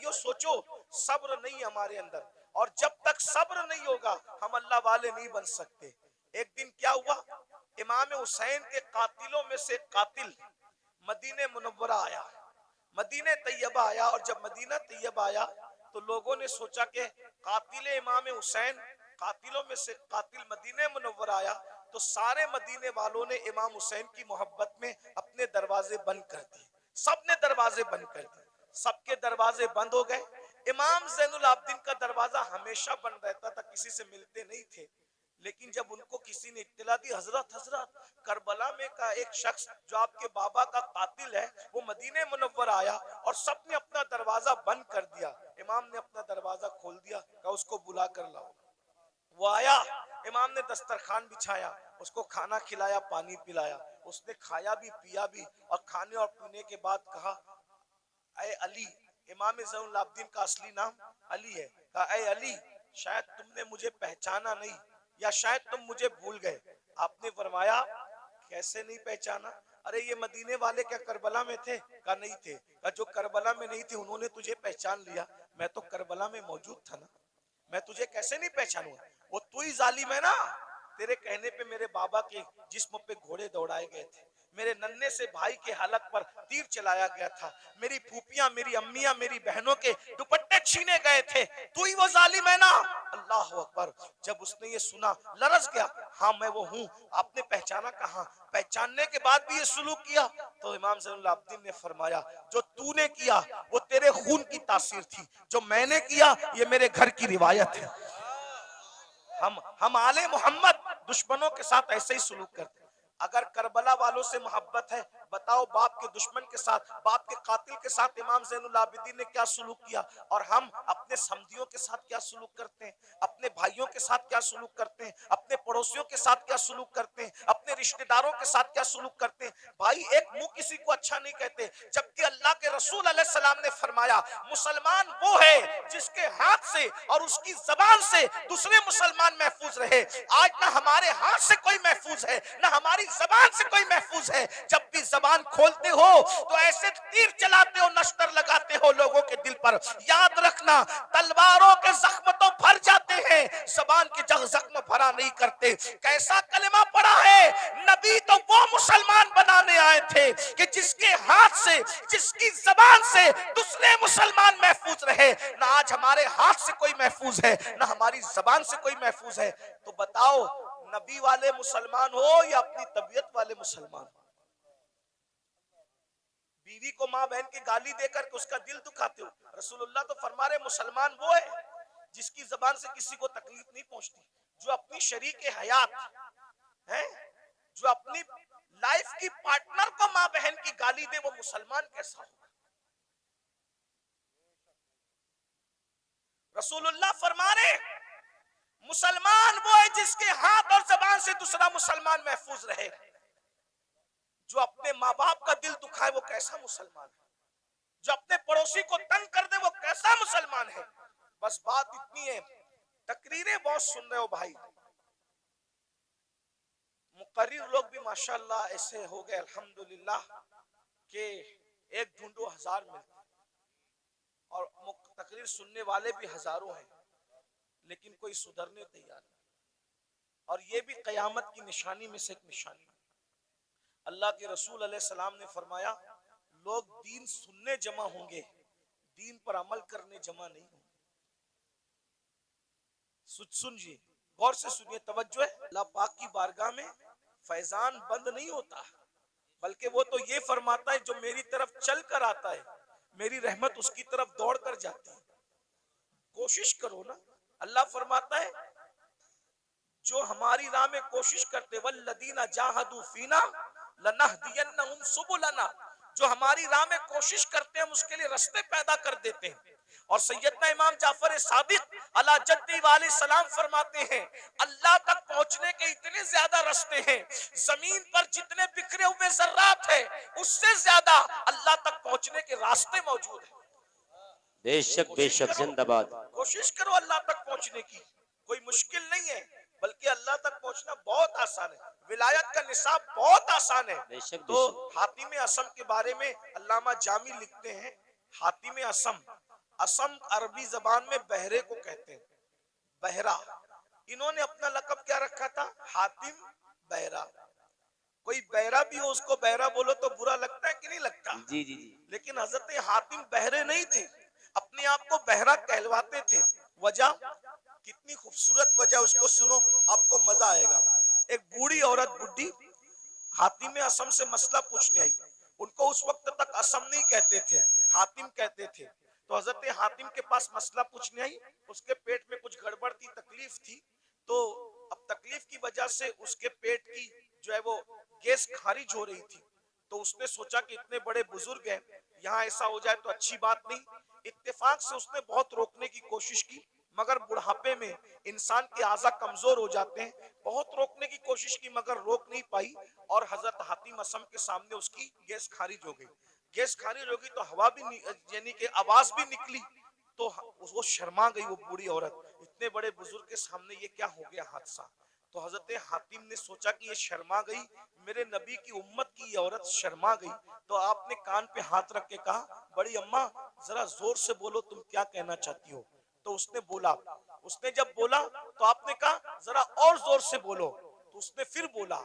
भाइयों सोचो, सब्र नहीं हमारे अंदर, और जब तक सब्र नहीं होगा हम अल्लाह वाले नहीं बन सकते। एक दिन क्या हुआ, इमाम हुसैन के कातिलों में से कातिल मदीने मुनव्वरा आया, मदीने तैयबा आया। और जब मदीना तैयबा आया तो लोगों ने सोचा कि कातिल इमाम हुसैन, कातिलों में से कातिल मदीने मुनव्वरा आया, तो सारे मदीने वालों ने इमाम हुसैन की मोहब्बत में अपने दरवाजे बंद कर दिए। सबने दरवाजे बंद कर दिए, सबके दरवाजे बंद हो गए। इमाम ज़ैनुल आबिदीन का दरवाजा हमेशा बंद रहता था, किसी से मिलते नहीं थे। लेकिन जब उनको किसी ने इत्तला दी, हजरत हजरत करबला में का एक शख्स जो आपके बाबा का कातिल है वो मदीने मुनव्वर आया, और सबने अपना दरवाजा बंद कर दिया। इमाम ने अपना दरवाजा खोल दिया, कहा उसको बुला कर लाओ। वो आया, इमाम ने दस्तरखान बिछाया, उसको खाना खिलाया, पानी पिलाया, उसने खाया भी पिया भी, और खाने और पीने के बाद कहा, ऐ अली, इमाम ज़ैनुल आबिदीन का असली नाम अली है, कहा ऐ अली, शायद तुमने मुझे पहचाना नहीं, या शायद तुम मुझे भूल गए। आपने फरमाया कैसे नहीं पहचाना, अरे ये मदीने वाले क्या करबला में थे? कहा नहीं थे। कहा जो करबला में नहीं थे उन्होंने तुझे पहचान लिया, मैं तो करबला में मौजूद था ना, मैं तुझे कैसे नहीं पहचानूंगा? वो तू ही जालिम है ना, तेरे कहने पे मेरे बाबा के जिस्म पे घोड़े दौड़ाए गए थे, मेरे नन्हे से भाई के हलक पर तीर चलाया गया था, मेरी फूफियां, मेरी अम्मियां, मेरी बहनों के दुपट्टे छीने गए थे, तू ही वो जालिम है ना। अल्लाह अकबर। जब उसने ये सुना लरज गया, हाँ मैं वो हूँ। आपने पहचाना कहाँ? पहचानने के बाद भी ये सुलूक किया? तो इमाम ज़ैनुल आबिदीन ने फरमाया जो तूने किया वो तेरे खून की तासीर थी, जो मैंने किया ये मेरे घर की रिवायत है। हम आले मोहम्मद दुश्मनों के साथ ऐसे ही सुलूक करते हैं। अगर करबला वालों से मोहब्बत है, बताओ बाप के दुश्मन के साथ, बाप के कातिल के साथ इमाम ज़ैनुल आबिदीन ने क्या सुलूक किया, और हम अपने समधियों के साथ क्या सुलूक करते हैं, अपने भाइयों के साथ क्या सुलूक करते हैं, अपने पड़ोसियों के साथ क्या सुलूक करते हैं, अपने रिश्तेदारों के साथ क्या सुलूक करते हैं। भाई एक मुंह किसी को अच्छा नहीं कहते, जबकि अल्लाह के रसूल अलैहिस्सलाम ने फरमाया मुसलमान वो है जिसके हाथ से और उसकी जबान से दूसरे मुसलमान महफूज रहे। आज ना हमारे हाथ से कोई महफूज है, ना हमारी जबान से कोई महफूज है। जब भी जबान खोलते हो तो ऐसे तीर चलाते हो, नश्तर लगाते हो लोगों के दिल पर। याद रखना, तलवारों के जख्म तो भर जाते हैं, जबान के जख्म भरा नहीं करते। कैसा कलमा पड़ा है, नबी तो वो मुसलमान बनाने आए थे कि जिसके हाथ से, जिसकी जबान से दूसरे मुसलमान महफूज रहे। ना आज हमारे हाथ से कोई महफूज है, ना हमारी जबान से कोई महफूज है। तो बताओ नबी वाले मुसलमान हो या अपनी तबीयत वाले मुसलमान? बीवी को माँ बहन की गाली देकर के उसका दिल दुखाते हो। रसूलुल्लाह तो फरमा रहे मुसलमान वो है जिसकी जबान से किसी को तकलीफ नहीं पहुंचती, जो अपनी शरीके हयात है, जो अपनी लाइफ की पार्टनर को माँ बहन की गाली दे, वो मुसलमान कैसा होगा? रसूलुल्लाह फरमा रहे मुसलमान वो है जिसके हाथ और जबान से दूसरा मुसलमान महफूज रहे। जो अपने माँ बाप का दिल दुखाए वो कैसा मुसलमान है? जो अपने पड़ोसी को तंग कर दे वो कैसा मुसलमान है? बस बात इतनी है। तकरीरें बहुत सुन रहे हो भाई, मुकर्रिर लोग भी माशाल्लाह ऐसे हो गए अल्हम्दुलिल्लाह कि एक ढूंढो हजार मिलते, और तकरीर सुनने वाले भी हजारों हैं, लेकिन कोई सुधरने तैयार नहीं। और ये भी कयामत की निशानी में से एक निशानी है। अल्लाह के रसूल अलैहिस्सलाम ने फरमाया लोग दीन सुनने जमा होंगे, दीन पर अमल करने जमा नहीं होंगे। सुनिए, गौर से सुनिए, तवज्जो है। अल्लाह पाक की बारगाह में फैजान बंद नहीं होता, बल्कि वो तो ये फरमाता है जो मेरी तरफ चल कर आता है मेरी रहमत उसकी तरफ दौड़ कर जाती है। कोशिश करो ना। अल्लाह फरमाता है जो हमारी राह में कोशिश करते, वल्लदीना जाहदू फीना लनहदियन्नहुम सुबुलना, जो हमारी राह में कोशिश करते हैं हम उसके लिए रास्ते पैदा कर देते हैं। और सैयदना इमाम जाफर सादिक अला जद्दी वाले सलाम फरमाते हैं अल्लाह तक पहुंचने के इतने ज्यादा रास्ते हैं, जमीन पर जितने बिखरे हुए जर्रात है उससे ज्यादा अल्लाह तक पहुंचने के रास्ते मौजूद है। बेशक बेशक, जिंदाबाद। कोशिश करो अल्लाह तक पहुंचने की, कोई मुश्किल नहीं है, बल्कि अल्लाह तक पहुंचना बहुत आसान है। विलायत का निसाब बहुत आसान है। बेशक तो बेशक। हातिम असम के बारे में अल्लामा जामी लिखते हैं, हातिम असम असम अरबी जबान में बहरे को कहते हैं, बहरा। इन्होंने अपना लकब क्या रखा था? हातिम बहरा। कोई बहरा भी हो उसको बहरा बोलो तो बुरा लगता है कि नहीं लगता? जी जी जी। लेकिन हजरत हातिम बहरे नहीं थे, अपने आप को बहरा कहलवाते थे। वजह, कितनी खूबसूरत वजह, उसको सुनो आपको मजा आएगा। एक बूढ़ी औरत, बुढ़ी हातिम में असम से मसला पूछने आई। उनको उस वक्त तक असम नहीं कहते थे, हातिम कहते थे। तो हजरत हातिम के पास मसला पूछने आई। उसके पेट में कुछ गड़बड़ थी, तकलीफ थी। तो अब तकलीफ की वजह से उसके पेट की जो है वो गैस खारिज हो रही थी। तो उसने सोचा कि इतने बड़े बुजुर्ग हैं, यहाँ ऐसा हो जाए तो अच्छी बात नहीं। इत्तेफाक से उसने बहुत रोकने की कोशिश की, मगर बुढ़ापे में इंसान के आज़ा कमजोर हो जाते हैं। बहुत रोकने की कोशिश की मगर रोक नहीं पाई, और हजरत हातिम असम के सामने उसकी गैस खारिज हो गई। गैस खारिज हो गई तो हवा भी यानी कि आवाज भी निकली। तो वो शर्मा गई, वो बूढ़ी औरत, इतने बड़े बुजुर्ग के सामने ये क्या हो गया हादसा। तो हजरत हातिम ने सोचा कि ये शर्मा गई, मेरे नबी की उम्मत की ये औरत शर्मा गई। तो आपने कान पे हाथ रख के कहा, बड़ी अम्मा जरा जोर से बोलो, तुम क्या कहना चाहती हो। तो उसने बोला, उसने जब बोला तो आपने कहा जरा और जोर से बोलो। तो उसने फिर बोला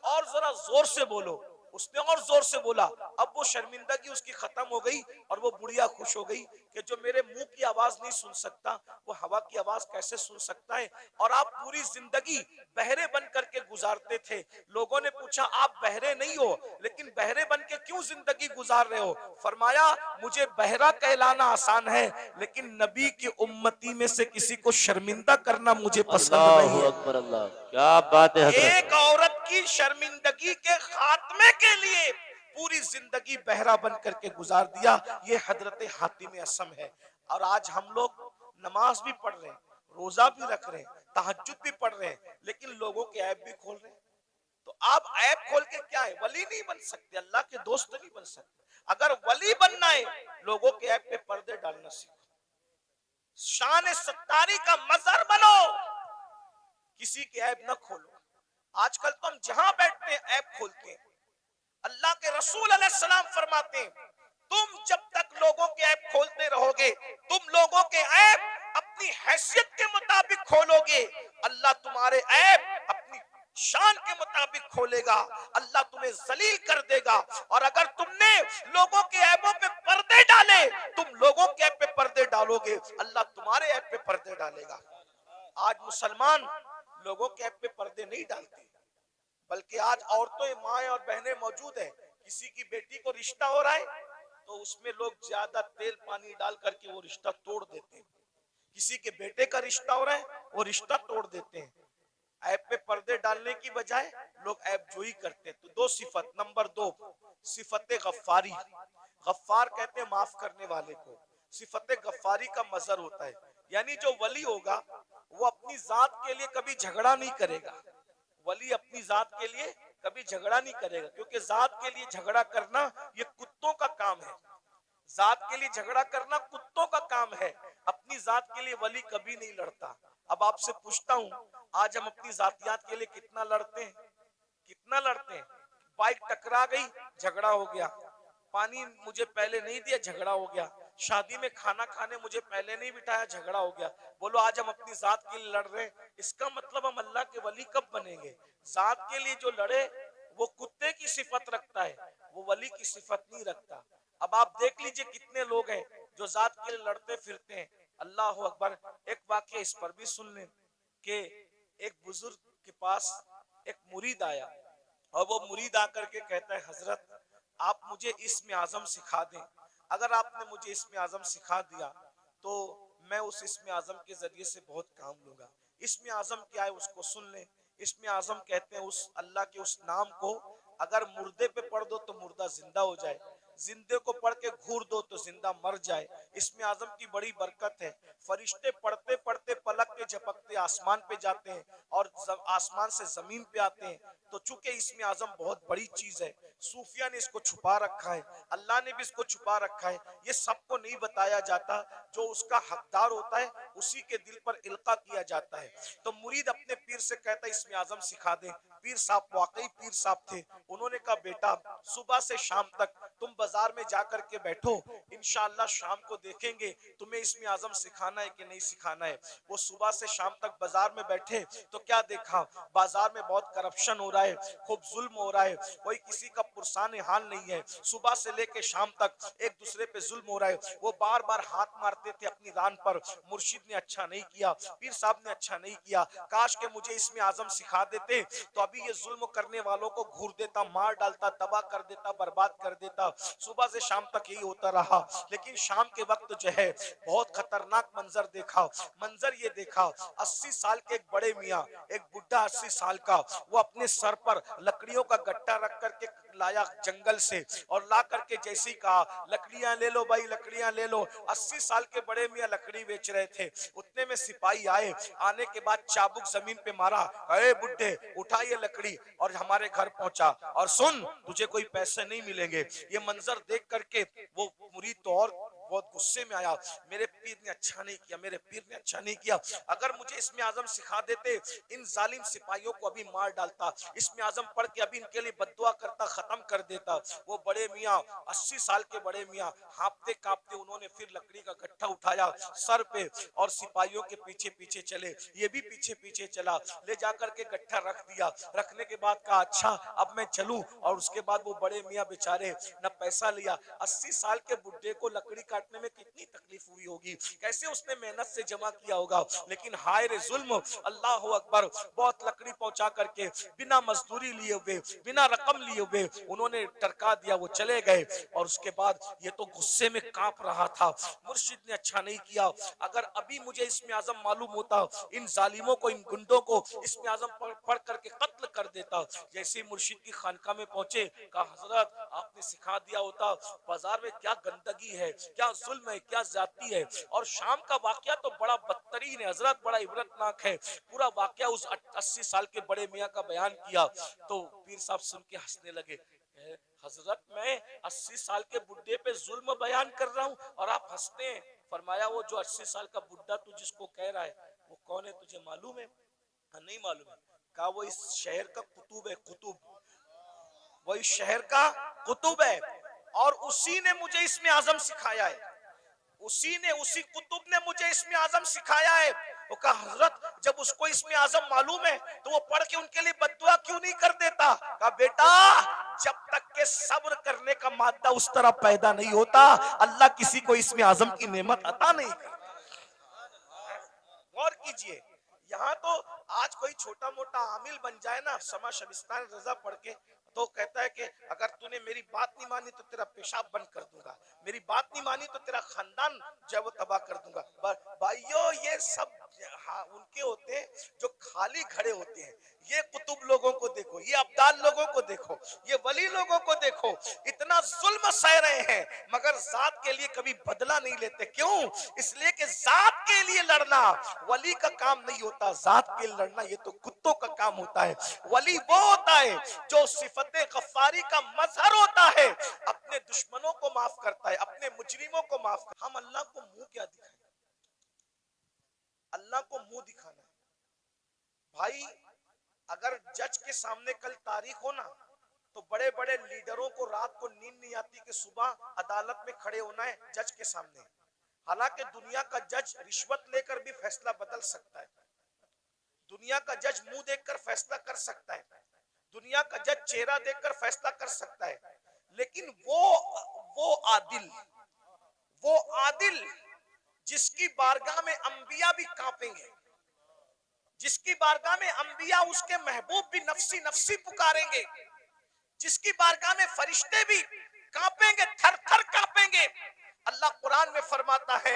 और जरा जोर से बोलो। उसने और जोर से बोला। अब वो शर्मिंदगी उसकी खत्म हो गई और वो बुढ़िया खुश हो गई कि जो मेरे मुंह की आवाज नहीं सुन सकता वो हवा की आवाज कैसे सुन सकता है। और आप पूरी जिंदगी बहरे बन करके गुजारते थे। लोगों ने पूछा आप बहरे नहीं हो, लेकिन बहरे बन के क्यों जिंदगी गुजार रहे हो। फरमाया मुझे बहरा कहलाना आसान है, लेकिन नबी की उम्मती में से किसी को शर्मिंदा करना मुझे पसंद नहीं अल्लाह है। अकबर, अल्लाह, क्या बात है हजरत। एक औरत की शर्मिंदगी के खात्मे के लिए पूरी जिंदगी बहरा बन करके गुजार दिया, ये हजरत हातिम असम है। और आज हम लोग नमाज भी पढ़ रहे हैं, रोजा भी रख रहे हैं, तहज्जुद भी पढ़ रहे हैं, लेकिन लोगों के ऐब भी खोल रहे हैं। तो आप ऐब खोल के क्या है, वली नहीं बन सकते, अल्लाह के दोस्त नहीं बन सकते। अगर वली बनना है, लोगों के ऐब पे पर्दे डालना सीखो, शान सत्तारी का मजहर बनो, किसी के ऐब न खोलो। आजकल तो हम जहां बैठते हैं ऐब खोलते हैं। अल्लाह के रसूल अलैहिस्सलाम फरमाते हैं, तुम जब तक लोगों के ऐब खोलते रहोगे, तुम लोगों के ऐब अपनी हैसियत के मुताबिक खोलोगे, अल्लाह तुम्हारे ऐब अपनी शान के मुताबिक खोलेगा। अल्लाह तुम्हें जलील कर देगा। और अगर तुमने लोगों के ऐबों पे पर्दे डाले, तुम लोगों के ऐब पे पर्दे डालोगे, अल्लाह तुम्हारे ऐब पे पर्दे डालेगा। आज मुसलमान लोगों के ऐब पे पर्दे नहीं डालते, बल्कि आज औरतें, माएं और बहनें मौजूद हैं। किसी की बेटी को रिश्ता हो रहा है तो उसमें लोग ज्यादा तेल पानी डाल करके वो रिश्ता तोड़ देते हैं। किसी के बेटे का रिश्ता हो रहा है, वो रिश्ता तोड़ देते हैं। ऐब पे पर्दे डालने की बजाय लोग ऐब जोई करते हैं। तो दो सिफत, नंबर 2 सिफत गफ्फारी। गफ्फार कहते हैं माफ करने वाले को। सिफत गफ्फारी का मजहर होता है, यानी जो वली होगा वो अपनी जात के लिए कभी झगड़ा नहीं करेगा। वली अपनी जात के लिए कभी झगड़ा नहीं करेगा, क्योंकि जात के लिए झगड़ा करना ये कुत्तों का काम है। जात के लिए झगड़ा करना कुत्तों का काम है। अपनी जात के लिए वली कभी नहीं लड़ता। अब आपसे पूछता हूँ, आज हम अपनी जातियात के लिए कितना लड़ते हैं? कितना लड़ते हैं? बाइक टकरा गई, झगड़ा हो गया। पानी मुझे पहले नहीं दिया, झगड़ा हो गया। शादी में खाना खाने मुझे पहले नहीं बिठाया, झगड़ा हो गया। बोलो आज हम अपनी जात के लिए लड़ रहे हैं, इसका मतलब हम अल्लाह के वली कब बनेंगे? जात के लिए जो लड़े वो कुत्ते की सिफत रखता है, वो वली की सिफत नहीं रखता। अब आप देख लीजिए कितने लोग हैं जो जात के लिए लड़ते फिरते हैं। अल्लाह अकबर। एक वाक्य इस पर भी सुन लें कि एक बुजुर्ग के पास एक मुरीद आया, और वो मुरीद आकर के कहता है, हजरत आप मुझे इस्म आजम सिखा दें। अगर आपने मुझे इस्म आजम सिखा दिया तो मैं उस इस्म आजम के जरिए से बहुत काम लूंगा। इस्म आजम क्या है उसको सुन लें। इस्म आजम कहते हैं उस अल्लाह के उस नाम को अगर मुर्दे पे पढ़ दो तो मुर्दा जिंदा हो जाए, जिंदे को पढ़ के घूर दो तो जिंदा मर जाए। इस्म आजम की बड़ी बरकत है। फरिश्ते पढ़ते पढ़ते पलक के झपकते आसमान पे जाते हैं और आसमान से जमीन पे आते हैं। तो चूंकि इस्म आजम बहुत बड़ी चीज है, सूफिया ने इसको छुपा रखा है, अल्लाह ने भी इसको छुपा रखा है। ये सबको नहीं बताया जाता, जो उसका हकदार होता है उसी के दिल पर इल्का किया जाता है। तो मुरीद अपने पीर से कहता है इस्म आजम सिखा दे। पीर साहब वाकई पीर साहब थे। उन्होंने कहा बेटा सुबह से शाम तक तुम बस बाजार में जाकर के बैठो, इंशाअल्लाह शाम को देखेंगे तुम्हें इसमें आजम सिखाना है कि नहीं सिखाना है। वो सुबह से शाम तक बाजार में बैठे तो क्या देखा, बाजार में बहुत करप्शन हो रहा है, खूब जुल्म हो रहा है, कोई किसी का पुरसान हाल नहीं है। सुबह से लेके शाम तक एक दूसरे पे जुल्म हो रहा है। वो बार बार हाथ मारते थे अपनी रान पर, मुर्शिद ने अच्छा नहीं किया, पीर साहब ने अच्छा नहीं किया, काश के मुझे इसमें आजम सिखा देते तो अभी ये जुल्म करने वालों को घूर देता, मार डालता, तबाह कर देता, बर्बाद कर देता। सुबह से शाम तक यही होता रहा। लेकिन शाम के वक्त जो है बहुत खतरनाक मंजर देखा। मंजर ये देखा, 80 साल के एक बड़े मियाँ, एक बुढ़ा 80 साल का, वो अपने सर पर लकड़ियों का गट्टा रख करके लाया जंगल से, और ला करके जैसी कहा लकड़ियां ले लो भाई, लकड़ियां ले लो। 80 साल के बड़े मियाँ लकड़ी बेच रहे थे। उतने में सिपाही आए, आने के बाद चाबुक जमीन पे मारा, अरे बुड्ढे उठा ये लकड़ी और हमारे घर पहुंचा, और सुन तुझे कोई पैसे नहीं मिलेंगे। ये मंजर देख करके वो मुरीद तो और बहुत गुस्से में आया, मेरे पीर ने अच्छा नहीं किया, मेरे पीर ने अच्छा नहीं किया। अगर मुझे इसमें आजम सिखा देते इन जालिम सिपाहियों को अभी मार डालता, इसमें आजम पढ़ के अभी इनके लिए बद्दुआ करता, खत्म कर देता। वो बड़े मियाँ 80 साल के बड़े मियाँ हाँपते कांपते उन्होंने फिर लकड़ी का गट्ठा उठाया सर पे और सिपाहियों के पीछे पीछे चले। ये भी पीछे पीछे चला, ले जाकर के गट्ठा रख दिया। रखने के बाद कहा अच्छा अब मैं चलूं, और उसके बाद वो बड़े मियाँ बेचारे न पैसा लिया। 80 साल के बुढ़े को लकड़ी काटने में कितनी तकलीफ हुई होगी, कैसे उसने मेहनत से जमा किया होगा। लेकिन हाय रे जुल्म, अल्लाह अकबर, बहुत लकड़ी पहुंचा करके बिना मजदूरी लिए हुए, बिना रकम लिए हुए उन्होंने टरका दिया, वो चले गए। और उसके बाद ये तो गुस्से में कांप रहा था, मुर्शिद ने अच्छा नहीं किया। अगर अभी मुझे इसमें आजम मालूम होता, इन जालिमों को, इन गुंडों को इसमें आजम पढ़ करके कत्ल कर देता। जैसे मुर्शिद की खानका में पहुंचे, कहा हजरत आपने सिखा दिया होता बाजार में क्या गंदगी है, क्या जुल्म है, क्या जाती है। और शाम का वाकया तो बड़ा बदतरीन है हजरत, बड़ा इबरतनाक है। पूरा वाकया उस 80 साल के बड़े मियाँ का बयान किया तो पीर साहब सुन के हंसने लगे। हजरत मैं 80 साल के बुढ़े पे जुल्म बयान कर रहा हूँ और आप हंसते हैं। फरमाया वो जो 80 साल का बुढ़ा तू जिसको कह रहा है वो कौन है, तुझे मालूम है? नहीं मालूम है। कहा वो इस शहर का कुतुब है, कुतुब, वो इस शहर का कुतुब है, और उसी ने मुझे इसमें आजम सिखाया है, उसी कुतुब ने मुझे इसमें आजम सिखाया है। वो कहा हजरत जब उसको इसमें आजम मालूम है तो वो पढ़ के उनके लिए बद्दुआ क्यों नहीं कर देता? कहा बेटा जब तक के सब्र करने का मादा उस तरह पैदा नहीं होता, अल्लाह किसी को इसमें आजम की नेमत अता नहीं करता। गौर कीजिए, यहाँ तो आज कोई छोटा मोटा आमिल बन जाए ना, समा शबिस्तान रजा पढ़ के, तो कहता है कि अगर तूने मेरी बात नहीं मानी तो तेरा पेशाब बंद कर दूंगा, मेरी बात नहीं मानी तो तेरा खानदान जो है वो तबाह कर दूंगा। भाइयों ये सब हाँ उनके होते हैं जो खाली खड़े होते हैं। ये कुतुब लोगों को देखो, ये अब्दाल लोगों को देखो, ये वली लोगों को देखो, इतना जुल्म सह रहे हैं मगर जात के लिए कभी बदला नहीं लेते। क्यों? इसलिए कि जात के लिए लड़ना वली का काम नहीं होता, जात के लिए लड़ना ये तो कुत्तों का काम होता है। वली वो होता है जो सिफते गफ्फारी का मजहर होता है, अपने दुश्मनों को माफ करता है, अपने मुजरिमों को माफ करता है। हम अल्लाह को मुंह क्या दिखाएं? अल्लाह को मुंह दिखाना है भाई। अगर जज के सामने कल तारीख हो ना तो बड़े बड़े लीडरों को रात को नींद नहीं आती कि सुबह अदालत में खड़े होना है जज के सामने। हालांकि दुनिया का जज रिश्वत लेकर भी फैसला बदल सकता है, दुनिया का जज मुंह देखकर फैसला कर सकता है, दुनिया का जज चेहरा देखकर फैसला कर सकता है, लेकिन वो आदिल जिसकी बारगाह में अंबिया भी कांपेंगे, जिसकी बारगाह में अंबिया उसके महबूब भी नफसी नफसी पुकारेंगे, जिसकी बारगाह में फरिश्ते भी कांपेंगे, थर थर कांपेंगे। अल्लाह कुरान में फरमाता है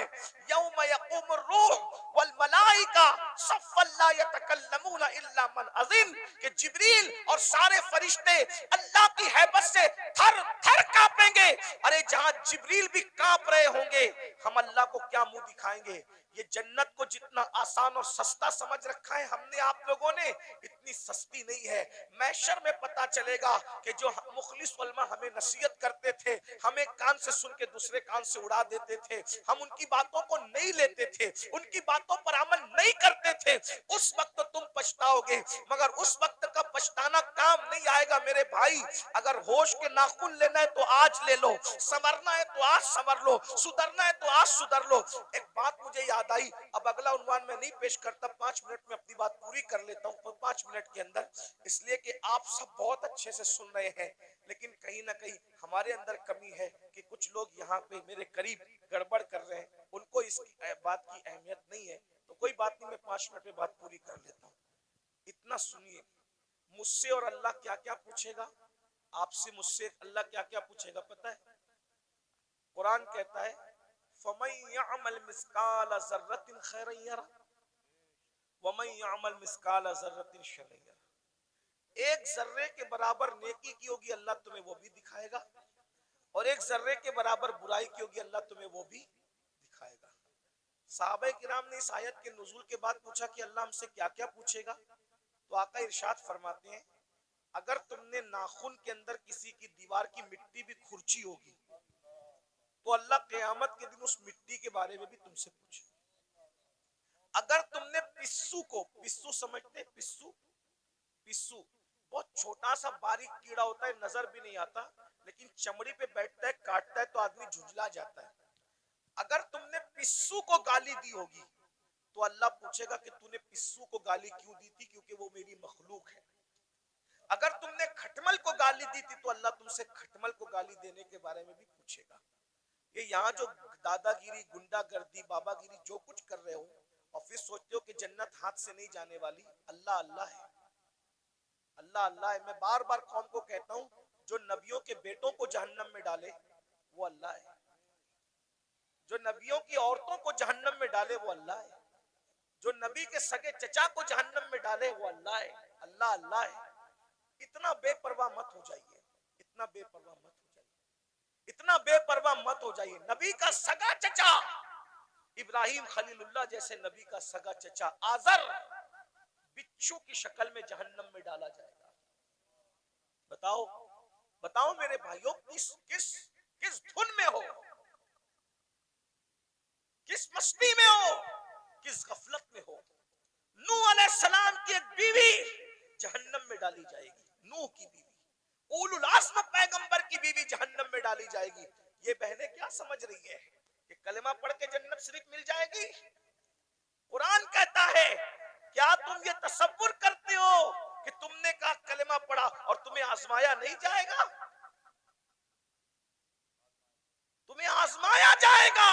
यौम यक़ूमुर रूह वल मलाइका सफ़्फ़न ला यतकल्लमूना इल्ला मन अज़िन, कि जिब्रील और सारे फरिश्ते अल्लाह की हैबत से थर थर कांपेंगे। अरे जहां जिब्रील भी कांप रहे होंगे हम अल्लाह को क्या मुंह दिखाएंगे? ये जन्नत को जितना आसान और सस्ता समझ रखा है हमने आप लोगों ने, इतनी सस्ती नहीं है। मैशर में पता चलेगा कि जो मुखलिस उलमा हमें नसीहत करते थे, हमें कान से सुन के दूसरे कान से उड़ा देते थे, हम उनकी बातों को नहीं लेते थे, उनकी बातों पर अमल नहीं करते थे, उस वक्त तुम पछताओगे। मगर उस वक्त का पछताना काम नहीं आएगा मेरे भाई। अगर होश के नाखून लेना है तो आज ले लो, संवरना है तो आज संवर लो, सुधरना है तो आज सुधर लो। एक बात मुझे याद आई, अब अगला उन्वान में नहीं पेश करता, 5 मिनट में अपनी बात पूरी कर लेता हूँ 5 मिनट के अंदर, इसलिए कि आप सब बहुत अच्छे से सुन रहे हैं, लेकिन कहीं ना कहीं हमारे अंदर कमी है कि कुछ लोग यहाँ पे मेरे करीब गड़बड़ कर रहे हैं, उनको इस बात की अहमियत नहीं है। तो कोई बात नहीं, मैं 5 मिनट में बात पूरी कर लेता हूँ। इतना सुनिए, मुझसे और अल्लाह क्या क्या पूछेगा, आपसे मुझसे अल्लाह क्या क्या पूछेगा पता है? कुरान कहता है फमन यअमल मिस्काल ज़र्रतिन खैरन यरा वमन यअमल मिस्काल ज़र्रतिन शर्रन यरा। एक जर्रे के बराबर नेकी की होगी अल्लाह तुम्हें वो भी दिखाएगा, और एक जर्रे के बराबर बुराई की होगी अल्लाह तुम्हें वो भी दिखाएगा। सहाबा किराम ने इस आयत के नुज़ूल के बाद पूछा कि अल्लाह हमसे क्या क्या पूछेगा, तो आका इरशाद फरमाते हैं अगर तुमने नाखून के अंदर किसी की दीवार की मिट्टी भी खुरची होगी तो अल्लाह क़यामत के दिन उस मिट्टी के बारे में भी तुमसे पूछे। अगर तुमने पिस्सू को, पिस्सू समझते हैं? पिस्सू, पिस्सू बहुत छोटा सा बारीक कीड़ा होता है, नजर भी नहीं आता, लेकिन चमड़ी पे बैठता है, काटता है तो आदमी झुंझला जाता है। अगर तुमने पिस्सू को गाली दी होगी तो अल्लाह पूछेगा कि तूने पिस्सू को गाली क्यों दी थी, क्योंकि वो मेरी मखलूक है। अगर तुमने खटमल को गाली दी थी तो अल्लाह तुमसे खटमल को गाली देने के बारे में भी पूछेगा। ये यहाँ जो दादागिरी, गुंडागर्दी, बाबागिरी जो कुछ कर रहे हो और फिर सोचते हो कि जन्नत हाथ से नहीं जाने वाली, अल्लाह अल्लाह है, अल्लाह अल्लाह है। मैं बार बार कौम को कहता हूँ, जो नबियों के बेटों को जहन्नम में डाले वो अल्लाह है, जो नबियों की औरतों को जहन्नम में डाले वो अल्लाह है, जो नबी के सगे चचा को जहन्नम में डाले वो अल्लाह है। अल्लाह अल्लाह है। इतना बेपरवाह मत हो जाइए, इतना बेपरवाह मत हो जाइए, इतना बेपरवाह मत हो जाइए। नबी का सगा चचा इब्राहिम खलीलुल्लाह जैसे नबी का सगा चचा आजर बिच्छू की शक्ल में जहन्नम में डाला जाएगा। बताओ बताओ मेरे भाइयों, किस किस किस धुन में हो, किस मस्ती में हो, किस गफलत में हो। नूह अलैहिस्सलाम की एक बीवी जहन्नम में डाली जाएगी, नूह की बीवी, उलुल आज़्म पैगंबर की बीवी जहन्नम में डाली जाएगी। ये बहनें क्या समझ रही है कि कलमा पढ़ के जन्नत शरीफ मिल जाएगी? कुरान कहता है क्या तुम ये तसव्वुर करते हो कि तुमने कहा कलमा पढ़ा और तुम्हें आजमाया नहीं जाएगा? तुम्हें आजमाया जाएगा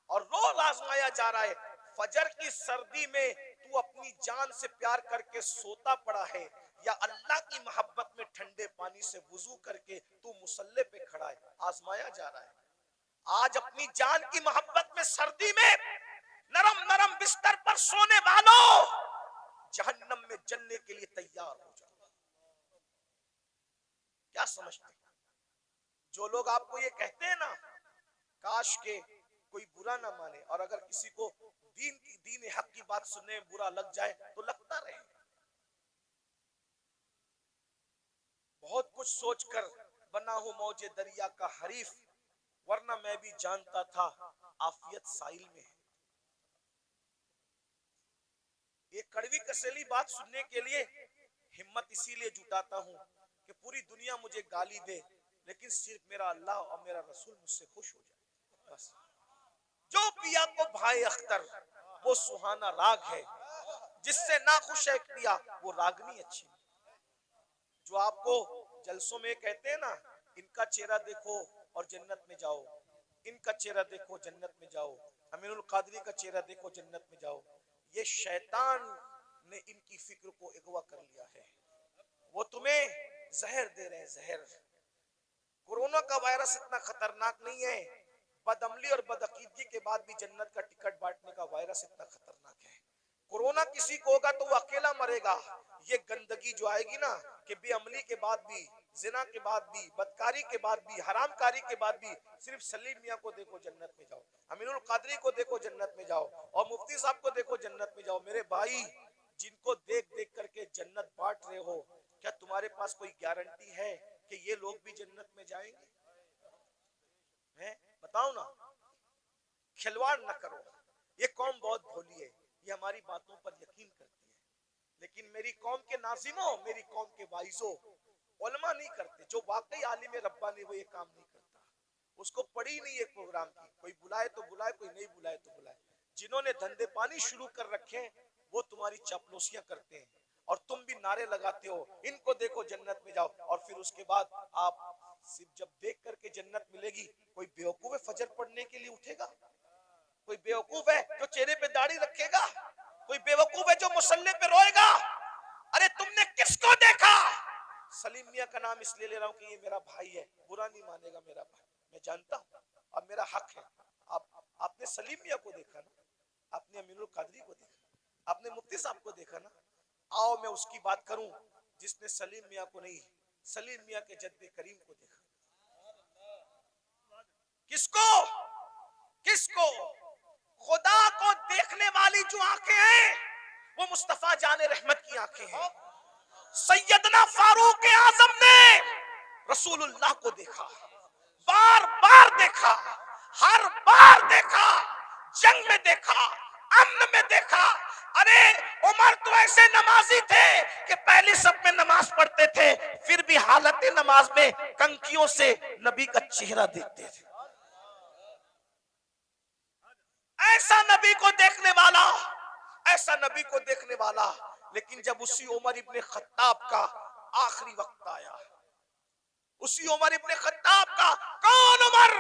और रोज आजमाया जा रहा है। फजर की सर्दी में तू अपनी जान से प्यार करके सोता पड़ा है, या अल्लाह की मोहब्बत में ठंडे पानी से वुजू करके तू मुसल्ले पे खड़ा है, आजमाया जा रहा है। आज अपनी जान की मोहब्बत में सर्दी में नरम नरम बिस्तर पर सोने वालों, जहन्नम में जलने के लिए तैयार हो जाओ। क्या समझते हैं? जो लोग आपको ये कहते हैं ना, काश के कोई बुरा ना माने, और अगर किसी को दीन हक की बात सुनने में बुरा लग जाए तो लगता रहे। बहुत कुछ सोचकर बना हूं मौजे दरिया का हरीफ, वरना मैं भी जानता था आफियत साहिल में है। ये कड़वी कसेली बात सुनने के लिए हिम्मत इसीलिए जुटाता हूं कि पूरी दुनिया मुझे गाली दे, लेकिन सिर्फ मेरा अल्लाह और मेरा रसूल मुझसे खुश हो जाए बस। जो पिया को भाई अख्तर वो सुहाना राग है, जिससे ना खुश है पिया वो रागनी अच्छी। जो आपको जलसों में कहते हैं ना, इनका चेहरा देखो और जन्नत में जाओ, इनका चेहरा देखो जन्नत में जाओ, अमीनुल कादरी का चेहरा देखो जन्नत में जाओ, ये शैतान ने इनकी फिक्र को अगवा कर लिया है। वो तुम्हें जहर दे रहे हैं, जहर। कोरोना का वायरस इतना खतरनाक नहीं है, बदअमली और बदअकीदगी के बाद भी जन्नत का टिकट बांटने का वायरस इतना खतरनाक है। कोरोना किसी को होगा तो वो अकेला मरेगा, ये गंदगी जो आएगी ना कि बेअमली के बाद भी जिना के बाद भी, बदकारी के बाद भी, हरामकारी के बाद भी सिर्फ सलीम मियां को देखो जन्नत में जाओ, अमीनुल कादरी को देखो जन्नत में जाओ, और मुफ्ती साहब को देखो जन्नत में जाओ। मेरे भाई, जिनको देख देख करके जन्नत बांट रहे हो, क्या तुम्हारे पास कोई गारंटी है कि ये लोग भी जन्नत में जाएंगे? हैं? बताओ ना। खिलवाड़ ना करो। ये कौम बहुत भोली है, ये हमारी बातों पर यकीन करती है, लेकिन मेरी कौम के नाज़िमों, मेरी कौम के वाइजों, उलमा नहीं करते। जो वाकई आलिम रब्बानी वो ये काम नहीं करता। उसको पड़ी नहीं एक प्रोग्राम की, कोई बुलाए तो बुलाए, कोई नहीं बुलाए तो बुलाए। जिन्होंने धंधे पानी शुरू कर रखे हैं वो तुम्हारी चापलूसियां करते हैं, और तुम भी नारे लगाते हो इनको देखो जन्नत में जाओ, और फिर उसके बाद आप सिर्फ जब देख करके जन्नत मिलेगी, कोई बेवकूफ है फजर पढ़ने के लिए उठेगा? कोई बेवकूफ है जो चेहरे पे दाढ़ी रखेगा? कोई बेवकूफ है जो मुसल्ले पे रोएगा? अरे तुमने किसको देखा? सलीम मियां का नाम इसलिए ले रहा हूं कि ये मेरा भाई है, बुरा नहीं मानेगा मेरा भाई, मैं जानता हूं, अब मेरा हक है। आपने सलीम मियां को देखा ना, आपने अमीनुल कादरी को देखा, आपने मुफ्ती साहब को देखा ना। आओ मैं उसकी बात करूं जिसने सलीम मियां को नहीं, सलीम मियां के जद्दे करीम को देखा। किसको? किसको? खुदा को देखने वाली जो आंखें हैं वो मुस्तफा जाने रहमत की आंखें हैं। सैयदना फारूक आजम ने रसूलुल्लाह को देखा, बार बार देखा, हर बार देखा, जंग में देखा, अम्न में देखा। अरे उमर तो ऐसे नमाजी थे कि पहली सब में नमाज पढ़ते थे, फिर भी हालत नमाज में कंकियों से नबी का चेहरा देखते थे। ऐसा नबी को देखने वाला, ऐसा नबी को देखने वाला। लेकिन जब उसी उमर इब्ने खत्ताब का आखिरी वक्त आया, उसी उमर इब्ने खत्ताब का, कौन उमर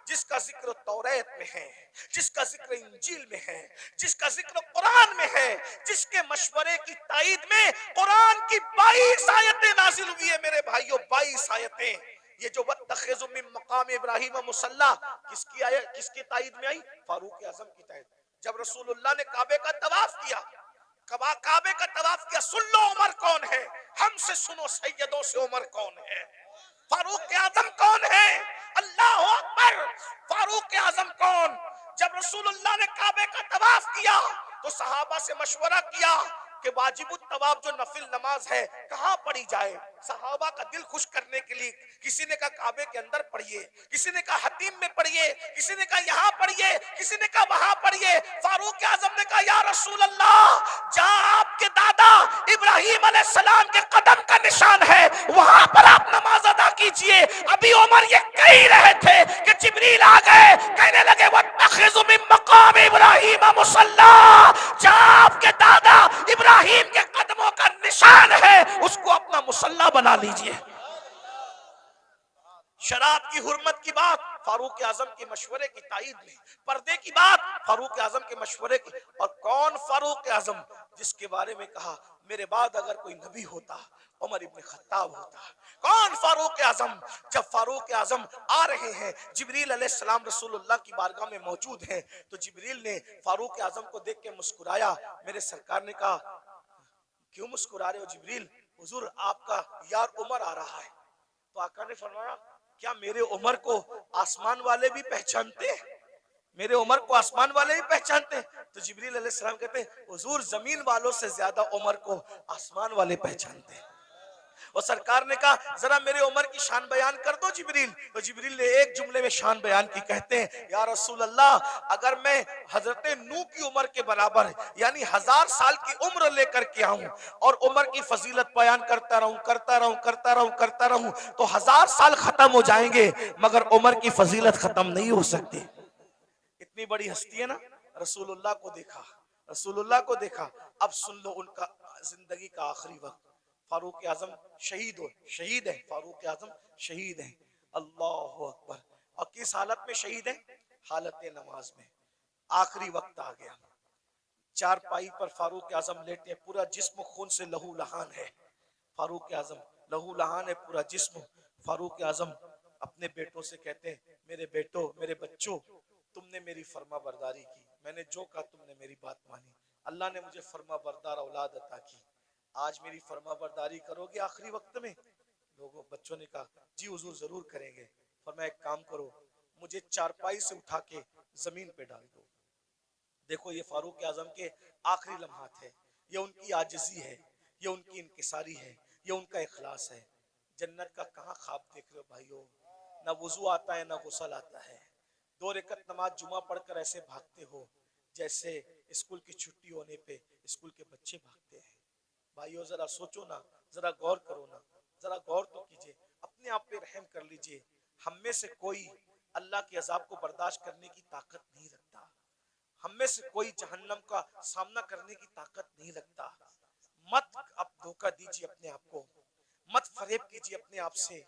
जिसका जिक्र तौरात में है, जिसका जिक्र इंजील में है, जिसका जिक्र कुरान में है, जिसके मशवरे की ताईद में कुरान की 22 आयतें नाजिल हुई है। मेरे भाइयों 22 आयतें। ये जो वत्तखिज़ु मिन मकाम इब्राहिम मुसल्ला किसकी आयत, किसकी ताईद में आई? फारूक आजम की ताईद। जब रसूलुल्लाह ने काबे का तवाफ किया, काबे का तवाफ किया, सुन लो उमर कौन है, हमसे सुनो सैयदों से उमर कौन है, फारूक आजम कौन है? अल्लाह अकबर। फारूक आजम कौन? जब रसूलुल्लाह ने काबे का तवाफ किया तो सहाबा से मशवरा किया कि वाजिबुत तवाफ जो नफिल नमाज है कहां पढ़ी जाए। सहाबा का दिल खुश करने के लिए किसी ने कहा काबे के अंदर पढ़िए, किसी ने कहा हतीम में पढ़िए, किसी ने कहा यहां पढ़िए, किसी ने कहा वहां पढ़िए। फारूक आजम ने कहा या रसूल अल्लाह, जहां आपके दादा इब्राहिम अलैहिस्सलाम के कदम का निशान है वहां पर आप नमाज अदा कीजिए। अभी उमर ये कह ही रहे थे कि जिब्रील आ गए, कहने लगे वत्तखिज़ु मिन मकाम इब्राहिम मुसल्ला, जहां आपके दादा इब्राहिम के कदमों का निशान है उसको अपना मुसल्ला बना लीजिए। शराब की हुर्मत की बात फारूक आजम के मशवरे की ताईद में, पर्दे की बात फारूक आजम के मशवरे की। और कौन फारूक आजम जिसके बारे में कहा मेरे बाद अगर कोई नबी होता उमर इब्ने खत्ताब होता। कौन फारूक आजम? जब फारूक आजम आ रहे हैं, जिब्रील अलैहिस्सलाम रसूलुल्लाह की बारगाह में मौजूद हैं, तो जिब्रील ने फारूक आजम को देख के मुस्कुराया। मेरे सरकार ने कहा क्यों मुस्कुरा रहे हो जिब्रील? हुजूर आपका यार उमर आ रहा है। तो आका ने फरमाया क्या मेरे उमर को आसमान वाले भी पहचानते हैं? मेरे उमर को आसमान वाले भी पहचानते हैं? तो जिब्रील अलैहिस्सलाम कहते हैं हुजूर जमीन वालों से ज्यादा उमर को आसमान वाले पहचानते हैं। और सरकार ने कहा जरा मेरे उमर की शान बयान कर दो जिब्रील। तो जिब्रील ने एक जुमले में शान बयान की, कहते हैं या रसूल अल्लाह, अगर मैं हजरत नूह की उम्र के बराबर यानी 1000 साल की उम्र लेकर के आऊं और उम्र की फजीलत बयान करता रहूं तो 1000 साल खत्म हो जाएंगे मगर उम्र की फजीलत खत्म नहीं हो सकती। इतनी बड़ी हस्ती है ना। रसूलुल्लाह को देखा, रसूलुल्लाह को देखा। अब सुन लो उनका जिंदगी का आखिरी वक्त। फारूक आजम शहीद है, फारूक आजम शहीद है। अल्लाह अकबर। और किस हालत में शहीद है? हालत नमाज में। आखिरी वक्त आ गया, चार पाई पर फारूक आजम लेटे, पूरा जिस्म खून से लहू लहान है। फारूक आजम लहू लहान है पूरा जिस्म। फारूक आजम अपने बेटों से कहते हैं मेरे बेटो, मेरे बच्चों, तुमने मेरी फर्मा बरदारी की, मैंने जो कहा तुमने मेरी बात मानी, अल्लाह ने मुझे फर्मा बरदार औलाद अता की, आज मेरी फर्मा बरदारी करोगे आखिरी वक्त में? लोगों बच्चों ने कहा जी हुजूर जरूर करेंगे। फरमाया एक काम करो, मुझे चारपाई से उठा के जमीन पे डाल दो। देखो ये फारूक आजम के आखिरी लम्हात है, ये उनकी आजिजी है, ये उनकी इनकिसारी है, ये उनका इखलास है। जन्नत का कहाँ ख्वाब देख रहे हो भाइयों? ना वुजू आता है ना गुस्ल आता है, 2 रकअत नमाज जुमा पढ़कर ऐसे भागते हो जैसे स्कूल की छुट्टी होने पे स्कूल के बच्चे भागते हैं। भाइयों जरा सोचो ना, जरा गौर करो ना, जरा गौर तो कीजिए, अपने आप पे रहम कर लीजिए। हम में से कोई अल्लाह के अजाब को बर्दाश्त करने की ताकत नहीं रखता, हम में से कोई जहन्नम का सामना करने की ताकत नहीं रखता। मत अब धोखा दीजिए अपने आप को, मत फरेब कीजिए अपने आप से,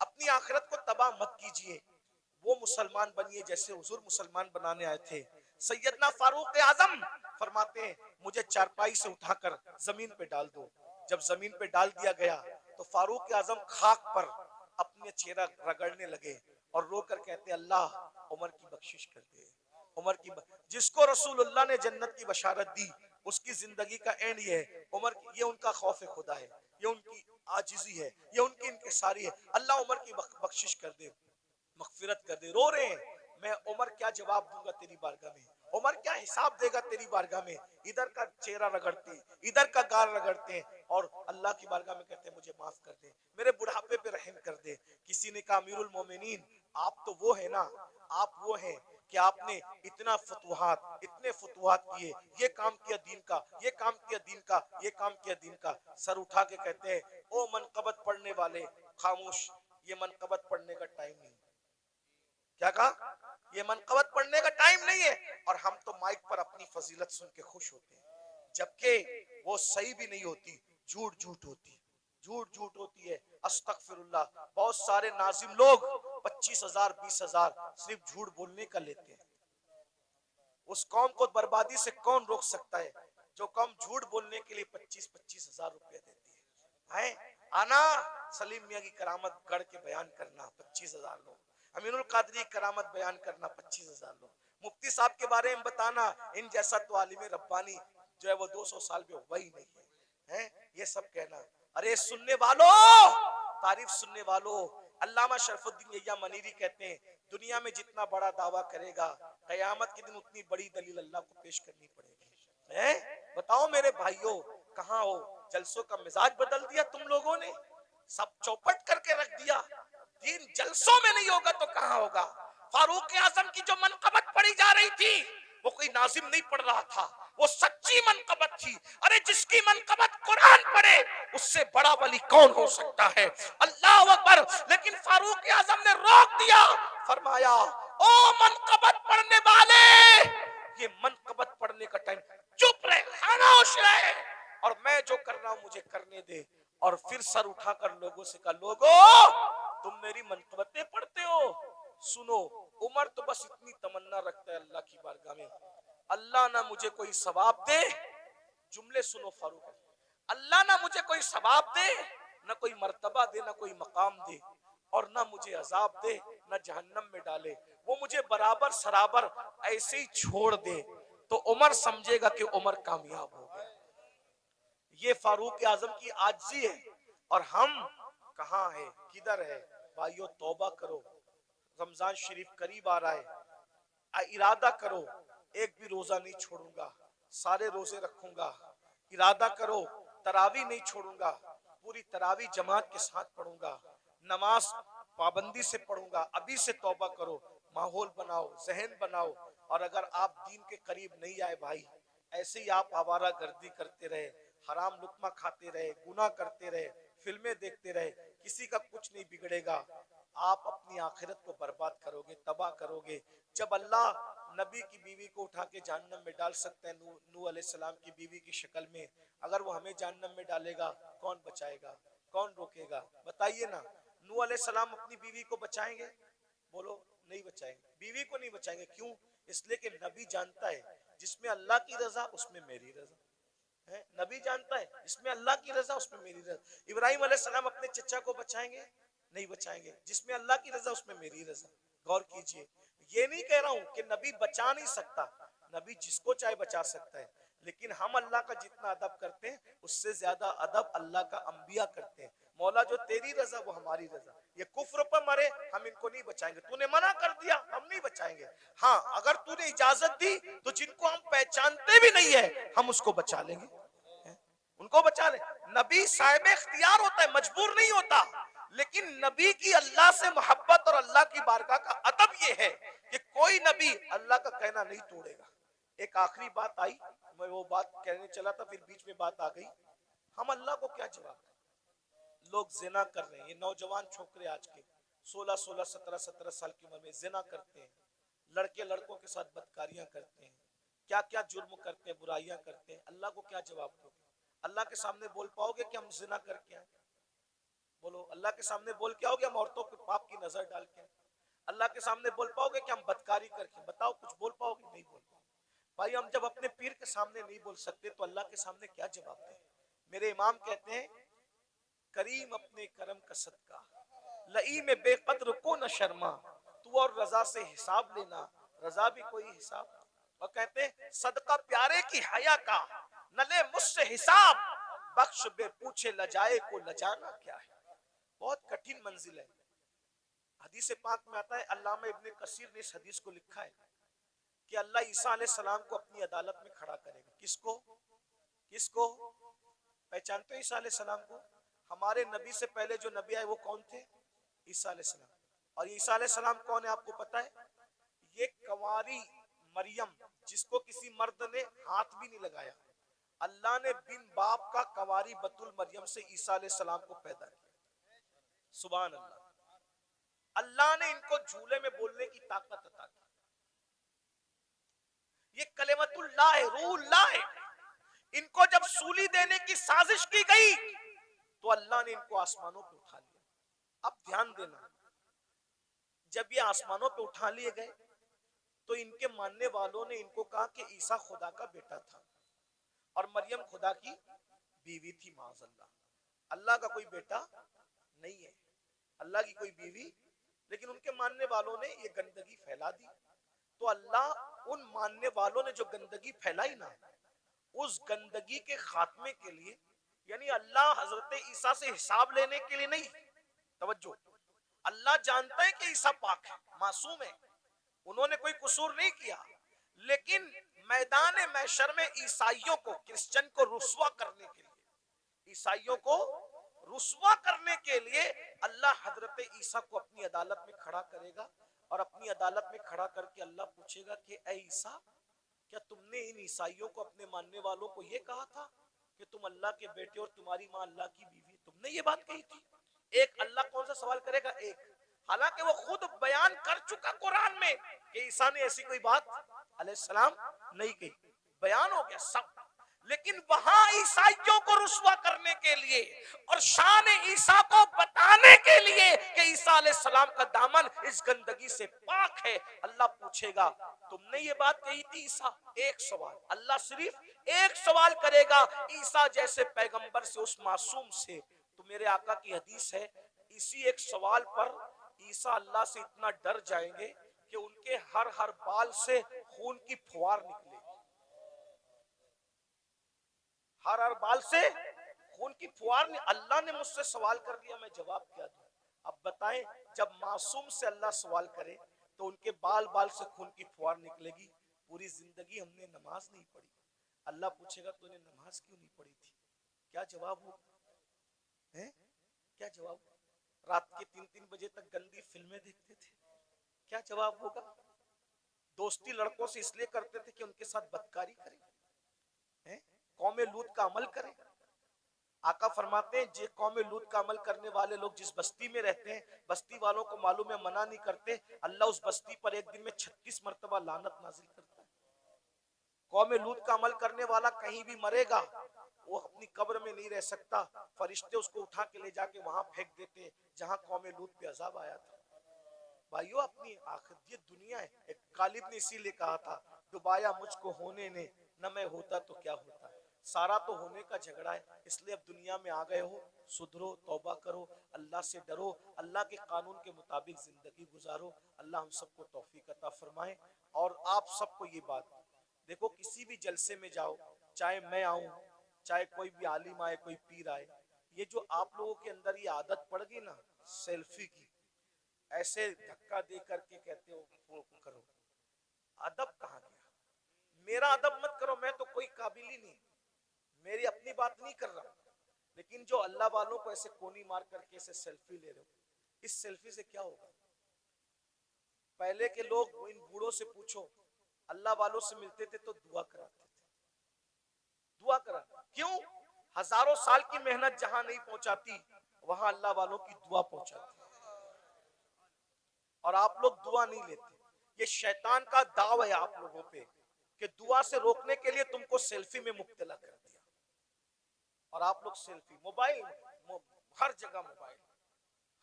अपनी आखिरत को तबाह मत कीजिए। वो मुसलमान बनिए जैसे हुजूर मुसलमान बनाने आए थे। सैयदना फारूक आजम फरमाते हैं मुझे चारपाई से उठाकर जमीन पे डाल दो। जब जमीन पे डाल दिया गया तो फारूक आजम खाक पर अपने चेहरा रगड़ने लगे और रोकर कहते अल्लाह उमर की बख्शिश कर दे। उमर की जिसको रसूलुल्लाह ने जन्नत की बशारत दी उसकी जिंदगी का एंड ये है। उमर ये उनका खौफ खुदा है, ये उनकी आजिजी है, ये उनकी इनकिसारी है। अल्लाह उमर की बख्शिश कर दे, मगफिरत कर दे। रो रहे हैं, मैं उमर क्या जवाब दूंगा तेरी बारगाह में, उमर क्या हिसाब देगा तेरी बारगाह में। इधर का चेहरा रगड़ते, इधर का गाल रगड़ते हैं और अल्लाह की बारगाह में कहते हैं मुझे माफ कर दे, मेरे बुढ़ापे पे रहम कर दे। किसी ने कहा अमीरुल मोमिनीन आप तो वो है ना, आप वो हैं कि आपने इतना इतने फतुहात किए, ये काम किया दीन का, ये काम किया दीन का, ये काम किया दीन का। सर उठा के कहते हैं ओ मनकबत पढ़ने वाले खामोश, ये मनकबत पढ़ने का टाइम नहीं। क्या कहा? ये मनकबत पढ़ने का टाइम नहीं है। और हम तो माइक पर अपनी फजीलत सुन के खुश होते हैं, जबकि वो सही भी नहीं होती, झूठ झूठ होती, झूठ झूठ होती है। अस्तगफिरुल्लाह, बहुत सारे नाजिम लोग 25,000 20,000 सिर्फ झूठ बोलने का लेते हैं। उस कौम को बर्बादी से कौन रोक सकता है जो कौम झूठ बोलने के लिए 25,000 रुपया देती है? आना सलीम मियां की करामत गढ़ के बयान करना 25,000 लोग, अमीनुल कादरी करामत बयान करना 25,000 लोग, मुफ्ती साहब के बारे में बताना, इन जैसा तो आलिम रब्बानी जो है वो 200 साल में हुआ ही नहीं है, ये सब कहना। अरे सुनने वालों, तारीफ सुनने वालों, अल्लामा शरफुद्दीन यहिया मनीरी कहते हैं दुनिया में जितना बड़ा दावा करेगा कयामत के दिन उतनी बड़ी दलील अल्लाह को पेश करनी पड़ेगी। बताओ मेरे भाइयों कहाँ हो? जलसों का मिजाज बदल दिया तुम लोगों ने, सब चौपट करके रख दिया। दीन जलसों में नहीं होगा तो कहाँ होगा? फारूक आजम की जो मनकबत पढ़ी जा रही थी वो कोई नाजिम नहीं पढ़ रहा था, वो सच्ची मनकबत थी। अरे जिसकी मनकबत कुरान पढ़े उससे बड़ा वली कौन हो सकता है? अल्लाह अकबर। लेकिन फारूक आजम ने रोक दिया, फरमाया ओ मनकबत पढ़ने वाले, ये मनकबत पढ़ने का टाइम, चुप रहे, खामोश रहे और मैं जो कर रहा हूं मुझे करने दे। और फिर सर उठाकर लोगों से कहा लोगों तुम मेरी मनकबतें पढ़ते हो, सुनो। उमर तो बस इतनी तमन्ना रखता है अल्लाह की बारगाह में, अल्लाह ना मुझे कोई सवाब दे, जुमले सुनो फारूक, अल्लाह ना मुझे कोई सवाब दे, ना कोई मर्तबा दे, ना कोई मकाम दे, और ना मुझे अजाब दे, ना जहन्नम में डाले, वो मुझे बराबर सराबर ऐसे ही छोड़ दे तो उमर समझेगा कि उमर कामयाब हो गया। ये फारूक आजम की आजिज़ी है। और हम कहाँ है, किधर है? भाइयों तौबा करो, रमजान शरीफ करीब आ रहा है, इरादा करो एक भी रोजा नहीं छोड़ूंगा, सारे रोजे रखूंगा। इरादा करो तरावी नहीं छोड़ूंगा, पूरी तरावी जमात के साथ पढ़ूंगा, नमाज पाबंदी से पढ़ूंगा। अभी से तौबा करो, माहौल बनाओ, जहन बनाओ। और अगर आप दीन के करीब नहीं आए भाई, ऐसे ही आप आवारा गर्दी करते रहे, हराम लुकमा खाते रहे, गुनाह करते रहे, फिल्में देखते रहे, किसी का कुछ नहीं बिगड़ेगा। आप अपनी आखिरत को बर्बाद करोगे, तबाह करोगे। जब अल्लाह नबी की बीवी को उठा के जहन्नम में डाल सकते हैं, नूह अलैहिस्सलाम की बीवी की शक्ल में, अगर वो हमें जहन्नम में डालेगा कौन बचाएगा, कौन रोकेगा? बताइए ना। नूह अलैहिस्सलाम अपनी बीवी को बचाएंगे? बोलो नहीं बचाएंगे, बीवी को नहीं बचाएंगे। क्यों? इसलिए कि नबी जानता है जिसमें अल्लाह की रजा उसमें मेरी रजा है। नबी जानता है जिसमें अल्लाह की रजा उसमें मेरी रजा। इब्राहिम अलैहिस्सलाम अपने चचा को बचाएंगे? नहीं बचाएंगे, जिसमें अल्लाह की रजा उसमें मेरी रजा। गौर कीजिए, ये नहीं कह रहा हूं कि नबी बचा नहीं सकता, नबी जिसको चाहे बचा सकता है, लेकिन हम अल्लाह का जितना अदब करते हैं उससे ज्यादा अदब अल्लाह का अंबिया करते हैं। मौला जो तेरी रजा वो हमारी रजा, ये कुफ्र पर मरे हम इनको नहीं बचाएंगे, तूने मना कर दिया हम नहीं बचाएंगे। हाँ अगर तूने इजाजत दी तो जिनको हम पहचानते भी नहीं है हम उसको बचा लेंगे, उनको बचा ले। नबी साहिब इख्तियार होता है, मजबूर नहीं होता, लेकिन नबी की अल्लाह से मोहब्बत और अल्लाह की बारगाह का अदब ये है कि कोई नबी अल्लाह का कहना नहीं तोड़ेगा। एक आखिरी बात आई, मैं वो बात कहने चला था फिर बीच में बात आ गई। हम अल्लाह को क्या जवाब दें? लोग जिना कर रहे हैं, ये नौजवान छोकरे आज के 16-16, 17-17 साल की उम्र में जिना करते हैं, लड़के लड़कों के साथ बदकारियां करते हैं, क्या क्या जुर्म करते हैं, बुराइयां करते हैं। अल्लाह को क्या जवाब दोगे? अल्लाह के सामने बोल पाओगे कि हम जिना करके आए? बोलो, अल्लाह के सामने बोल के आओगे हम औरतों के पाप की नजर डाल के? अल्लाह के सामने बोल पाओगे कि हम बदकारी करके? बताओ, कुछ बोल पाओगे? नहीं बोल पाओगे। भाई हम जब अपने पीर के सामने नहीं बोल सकते तो अल्लाह के सामने क्या जवाब दें? मेरे इमाम कहते हैं, करीम अपने करम का सदका, लई में बेकद्र को न शर्मा, तू और रजा से हिसाब लेना, रजा भी कोई हिसाब। और कहते हैं, सदका प्यारे की हया का, न ले मुझसे हिसाब, बख्श बे पूछे लजाए को लजाना क्या है। बहुत कठिन मंजिल है। हदीस पाक में आता है, अल्लामा इब्ने कसीर ने इस हदीस को लिखा है कि अल्लाह ईसा अलैहि सलाम को अपनी अदालत में खड़ा करेगा। किसको? किसको? पहचानते हो ईसा अलैहि सलाम को? हमारे नबी से पहले जो नबी आए वो कौन थे? ईसा अलैहि सलाम। और ईसा अलैहि सलाम कौन है आपको पता है? ये कंवारी मरियम, जिसको किसी मर्द ने हाथ भी नहीं लगाया, अल्लाह ने बिन बाप का कंवारी बतुल मरियम से ईसा अलैहि सलाम को पैदा किया। सुभान अल्लाह। अल्लाह ने इनको झूले में बोलने की ताकत अता की। ये कलिमतुल्लाह है, रूहुल्लाह है। इनको जब सूली देने की साजिश की गई तो अल्लाह ने इनको आसमानों पे उठा लिया। अब ध्यान देना, जब ये आसमानों पे उठा लिए गए तो इनके मानने वालों ने इनको कहा कि ईसा खुदा का बेटा था और मरियम खुदा की बीवी थी। माज़अल्लाह, अल्लाह का कोई बेटा नहीं है, अल्लाह की कोई बीवी। लेकिन उनके मानने वालों ने ये गंदगी फैला दी। तो अल्लाह उन मानने वालों ने जो गंदगी फैलाई ना, उस गंदगी के खात्मे के लिए, यानी अल्लाह हजरत ईसा से हिसाब लेने के लिए नहीं, तवज्जो, अल्लाह जानता है कि ईसा पाक है, मासूम है, उन्होंने कोई कसूर नहीं किया, लेकिन मैदान महशर में ईसाइयों को, क्रिश्चियन को रुस्वा करने के लिए, ईसाइयों को रुस्वा करने के लिए अल्लाह हजरत ईसा को अपनी अदालत में खड़ा करेगा। और अपनी अदालत में खड़ा करके अल्लाह पूछेगा कि ऐ ईसा, क्या तुमने इन ईसाइयों को, अपने मानने वालों को ये कहा था कि तुम अल्लाह के बेटे और तुम्हारी मां अल्लाह की बीवी? तुमने ये बात कही थी? एक अल्लाह कौन सा सवाल करेगा? एक। हालांकि वो खुद बयान कर चुका कुरान में कि ईसा ने ऐसी कोई बात अलैहिस्सलाम नहीं कही, बयान हो गया सब। लेकिन वहां ईसाइयों को रुस्वा करने के लिए और शान ईसा को बताने के लिए कि ईसा अलैहिस्सलाम का दामन इस गंदगी से पाक है, अल्लाह पूछेगा तुमने ये बात कही थी ईसा? एक सवाल, अल्लाह सिर्फ एक सवाल करेगा ईसा जैसे पैगंबर से, उस मासूम से। तो मेरे आका की हदीस है, इसी एक सवाल पर ईसा अल्लाह से इतना डर जाएंगे कि उनके हर हर बाल से खून की फुहार निकलेगी, हर हर बाल से खून की फुहार। अल्लाह ने मुझसे सवाल कर दिया, मैं जवाब क्या दूं? अब बताएं, जब मासूम से अल्लाह सवाल करे तो उनके बाल बाल से खून की फुहार निकलेगी। पूरी जिंदगी हमने नमाज नहीं पढ़ी, अल्लाह पूछेगा तूने नमाज क्यों नहीं पढ़ी थी? क्या जवाब हो? हैं? क्या जवाब? रात के 3-3 बजे तक गंदी फिल्में देखते थे, क्या जवाब होगा? दोस्ती लड़कों से इसलिए करते थे कि उनके साथ बदकारी करें, हैं? कौमे लूत का अमल करें। आका फरमाते हैं, जे कौमे लूत का अमल करने वाले लोग जिस बस्ती में रहते हैं, बस्ती वालों को मालूम है, मना नहीं करते, अल्लाह उस बस्ती पर एक दिन में 36 मरतबा लानत नाजिल करता है। कौमे लूत का अमल करने वाला कहीं भी मरेगा, वो अपनी कब्र में नहीं रह सकता, फरिश्ते उसको उठा के ले जाके वहां फेंक देते जहां कौमे लूत पे अजाब आया था। भाइयों, अपनी आखिर ये दुनिया है। एक गालिब ने इसीलिए कहा था, डुबाया मुझको होने ने, न मैं होता तो क्या होता। सारा तो होने का झगड़ा है, इसलिए अब दुनिया में आ गए हो, सुधरो, तौबा करो, अल्लाह से डरो, अल्लाह के कानून के मुताबिक जिंदगी गुजारो। अल्लाह हम सबको तौफीक अता फरमाए। और आप सबको ये बात देखो, किसी भी जलसे में जाओ, चाहे मैं आऊं, चाहे कोई भी आलिम आए, कोई पीर आए, ये जो आप लोगों के अंदर ये आदत पड़ गई ना सेल्फी की, ऐसे धक्का दे करके कहते हो वो करो, अदब कहाँ गया? मेरा अदब मत करो, मैं तो कोई काबिल ही नहीं, मेरी अपनी बात नहीं कर रहा, लेकिन जो अल्लाह वालों को ऐसे कोनी मार करके ऐसे सेल्फी ले रहे हो, इस सेल्फी से क्या होगा? पहले के लोग इन बूढ़ों से पूछो, अल्लाह वालों से मिलते थे तो दुआ कराते थे, दुआ करा क्यों? हजारों साल की मेहनत जहां नहीं पहुंचाती वहां अल्लाह वालों की दुआ पहुंचाती, और आप लोग दुआ नहीं लेते। ये शैतान का दाव है आप लोगों पे कि दुआ से रोकने के लिए तुमको सेल्फी में मुब्तला कर दिया, और आप लोग सेल्फी, मोबाइल, हर जगह मोबाइल,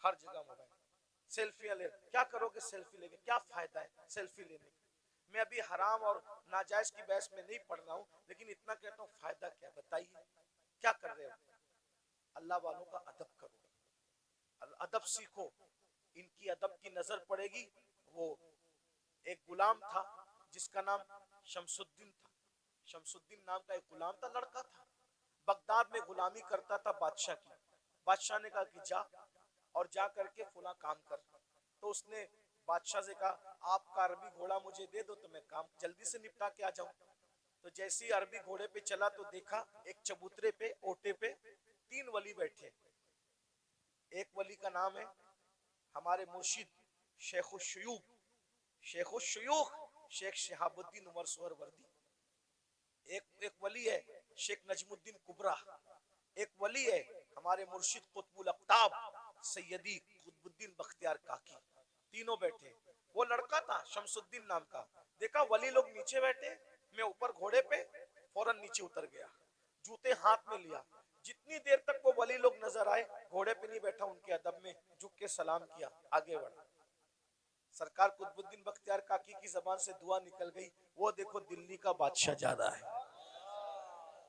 हर जगह मोबाइल, सेल्फी ले, क्या करोगे सेल्फी लेके? क्या फायदा है सेल्फी लेने का? मैं अभी हराम और नाजायज की बहस में नहीं पढ़ रहा हूं, लेकिन इतना कहता हूं फायदा क्या, बताइए क्या कर रहे हो? अल्लाह वालों का अदब करो, अदब सीखो, इनकी अदब की नजर पड़ेगी। वो एक गुलाम था जिसका नाम शमसुद्दीन था, शमसुद्दीन नाम का एक गुलाम था, लड़का था, बगदाद में गुलामी करता था बादशाह की। बादशाह ने कहा कि जा और जा करके फुला काम कर, तो उसने बादशाह से कहा आपका अरबी घोड़ा मुझे दे दो तो मैं काम जल्दी से निपटा के आ जाऊं। तो जैसे ही अरबी घोड़े पे चला तो देखा एक चबूतरे पे, ओटे पे 3 वली बैठे। एक वली का नाम है हमारे मुर्शिद शेखुशयूख, शेखुशयूख शेख शहाबुद्दीन उमर सोहरवर्दी। एक वली है शेख नजमुद्दीन कुबरा। एक वली है हमारे मुर्शिद कुतुबुल अख्ताब सैयदी कुतुबुद्दीन बख्तियार काकी। तीनों बैठे। वो लड़का था शमसुद्दीन नाम का, देखा वली लोग नीचे बैठे, मैं ऊपर घोड़े पे, फौरन नीचे उतर गया, जूते हाथ में लिया। जितनी देर तक वो वली लोग नजर आए, घोड़े पे नहीं बैठा, उनके अदब में झुक के सलाम किया, आगे बढ़ा। सरकार कुतुबुद्दीन बख्तियार काकी की जबान से दुआ निकल गई, वो देखो दिल्ली का बादशाह जा रहा है।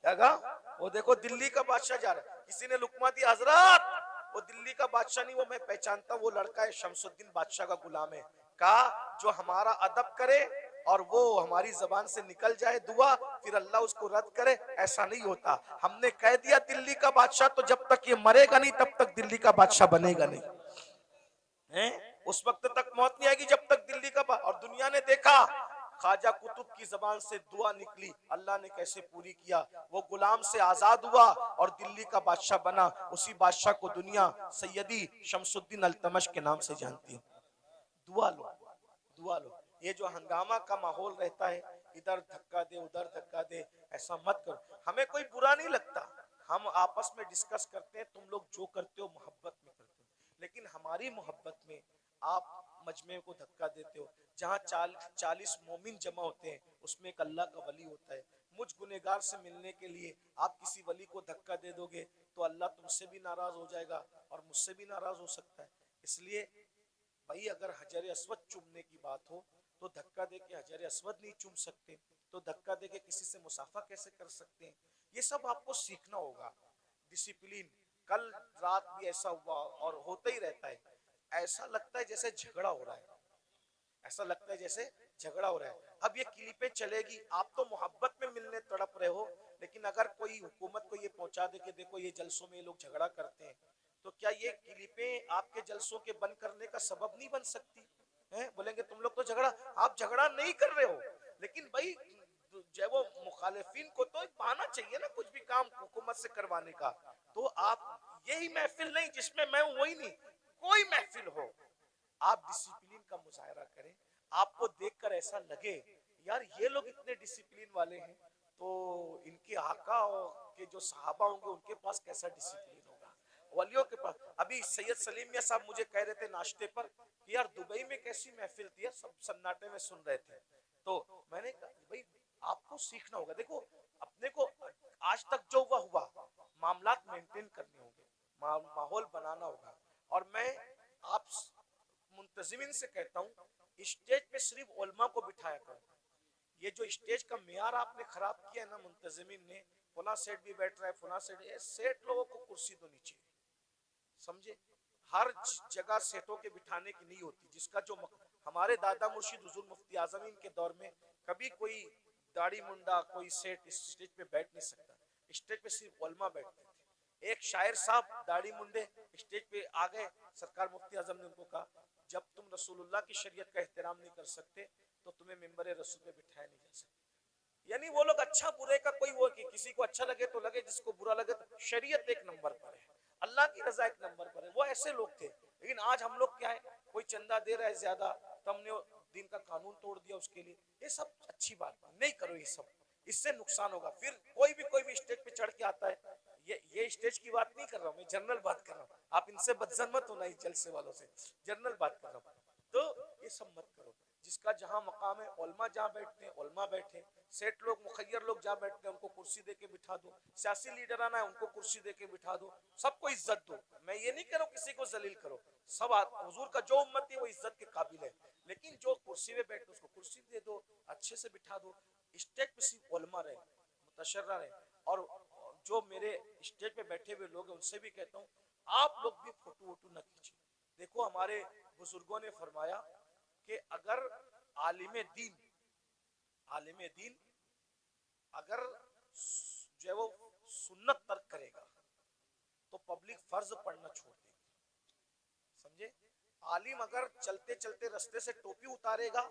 क्या कहा? वो देखो दिल्ली का बादशाह जा रहा है। किसी ने लुकमा दिया, हजरत वो दिल्ली का बादशाह नहीं, वो मैं पहचानता, वो लड़का है शमसुद्दीन बादशाह का गुलाम है। कहा जो हमारा अदब करे और वो हमारी जबान से निकल जाए दुआ, फिर अल्लाह उसको रद्द करे, ऐसा नहीं होता। हमने कह दिया दिल्ली का बादशाह, तो जब तक ये मरेगा नहीं तब तक दिल्ली का बादशाह बनेगा नहीं है? उस वक्त तक मौत नहीं आएगी जब तक दिल्ली का। और दुनिया ने देखा ख्वाजा कुतुब की जबान से दुआ निकली, अल्लाह ने कैसे पूरी किया। वो गुलाम से आजाद हुआ और दिल्ली का बादशाह बना। उसी बादशाह को दुनिया सैयदी शमसुद्दीन अल्तमश के नाम से जानती है। दुआ लो, दुआ लो। ये जो हंगामा का माहौल रहता है, इधर धक्का दे उधर धक्का दे, ऐसा मत करो। हमें कोई बुरा नहीं लगता, हम आपस में डिस्कस करते हैं, तुम लोग जो करते हो मोहब्बत में करते हो, लेकिन हमारी मोहब्बत में आप मजमे को धक्का देते हो। जहाँ 40 मोमिन जमा होते हैं उसमें एक अल्लाह का वली होता है। मुझ गुनेगार से मिलने के लिए आप किसी वली को धक्का दे दोगे तो अल्लाह तुमसे भी नाराज हो जाएगा और मुझसे भी नाराज हो सकता है। इसलिए भाई अगर हजर अस्वद चूमने की बात हो तो धक्का दे के हजर अस्वद नहीं चूम सकते, तो धक्का दे के किसी से मुसाफा कैसे कर सकते हैं? ये सब आपको सीखना होगा। डिसिप्लिन। कल रात भी ऐसा हुआ और होता ही रहता है, ऐसा लगता है जैसे झगड़ा हो रहा है, ऐसा लगता है जैसे झगड़ा हो रहा है। अब ये क्लिपें चलेगी, आप तो मोहब्बत में मिलने तड़प रहे हो, लेकिन अगर कोई हुकूमत को ये पहुंचा दे कि देखो ये जलसों में ये लोग झगड़ा करते हैं, तो क्या ये क्लिपें आपके जलसों के बंद करने का सबब नहीं बन सकती है? बोलेंगे तुम लोग तो झगड़ा, आप झगड़ा नहीं कर रहे हो, लेकिन भाई जो वो मुखालिफिन को तो पाना चाहिए ना कुछ भी काम हुकूमत से करवाने का। तो आप यही महफिल नहीं जिसमें मैं हूं, वही नहीं, कोई महफिल हो, आप डिसिप्लिन का मुजाहरा करें। आपको देखकर ऐसा लगे यार ये लोग इतने डिसिप्लिन वाले हैं, तो इनके आका के जो सहाबा होंगे उनके पास कैसा डिसिप्लिन होगा, वलियों के पास। अभी सैयद सलीम मियां साहब मुझे कह रहे थे नाश्ते पर कि यार दुबई में कैसी महफिल थी, सब सन्नाटे में सुन रहे थे। तो मैंने कहा भाई आपको सीखना होगा, देखो अपने को आज तक जो हुआ हुआ, मामलात मेंटेन करने होंगे, माहौल बनाना होगा। और मैं आप मुंतजिमिन से कहता हूँ स्टेज पे सिर्फ उलमा को बिठाया करो। ये जो स्टेज का मेयार आपने खराब किया ना मुंतजिमिन ने, फला सेठ भी बैठ रहा है, फला सेठ, सेठ लोगों को कुर्सी तो नीचे, समझे? हर जगह सेठों के बिठाने की नहीं होती। जिसका जो हमारे दादा मुर्शिद हुजूर मुफ्ती आजमीन के दौर में कभी कोई दाढ़ी मुंडा कोई सेठ इस स्टेज पे बैठ नहीं सकता, स्टेज पे सिर्फ उलमा बैठते थे। एक शायर साहब दाढ़ी मुंडे स्टेज पे आ गए, सरकार मुफ्ती आजम ने उनको कहा, जब तुम रसूलुल्लाह की शरीयत का एहतराम नहीं कर सकते तो तुम्हें मिंबर रसूल पे बिठाया नहीं जा सकता। यानी वो लोग अच्छा बुरे का कोई वो कि किसी को अच्छा लगे तो लगे, जिसको बुरा लगे तो, शरीयत एक नंबर पर है, अल्लाह की रजा एक नंबर पर है, वो ऐसे लोग थे। लेकिन आज हम लोग क्या है, कोई चंदा दे रहा है ज्यादा तो हमने दिन का कानून तोड़ दिया उसके लिए। ये सब अच्छी बात नहीं करो, ये सब इससे नुकसान होगा। फिर कोई भी स्टेज पे चढ़ के आता है, ये स्टेज की बात नहीं कर रहा हूँ मैं, जनरल बात कर रहा हूँ, आप इनसे बदजन मत होना, इस जलसे वालों से, जनरल बात कर रहा हूँ। तो ये सब मत करो, जिसका जहां मकाम है, उलमा जहां बैठते हैं उलमा बैठे, सेठ लोग मुखैर लोग जहां बैठते हैं उनको कुर्सी देके बिठा दो, सियासी लीडर आना है उनको कुर्सी देके बिठा दो, सबको इज्जत दो। मैं ये नहीं कह रहा हूं किसी को जलील करो, सब हुजूर का जो उम्मत है वो इज्जत के काबिल है, लेकिन जो कुर्सी पे बैठे उसको कुर्सी दे दो, अच्छे से बिठा दो। स्टेज पे सिर्फ उलमा रहे, मुतशर्रा रहे। और जो मेरे स्टेज पे बैठे हुए लोग हैं उनसे भी कहता हूँ, आप लोग भी फोटो वोटो न खींचे। देखो हमारे बुजुर्गों ने फरमाया कि अगर आलिम दीन अगर जो है वो सुन्नत तर्क करेगा तो पब्लिक फर्ज पढ़ना छोड़ देगी, समझे। आलिम अगर चलते चलते रास्ते से टोपी उतारेगा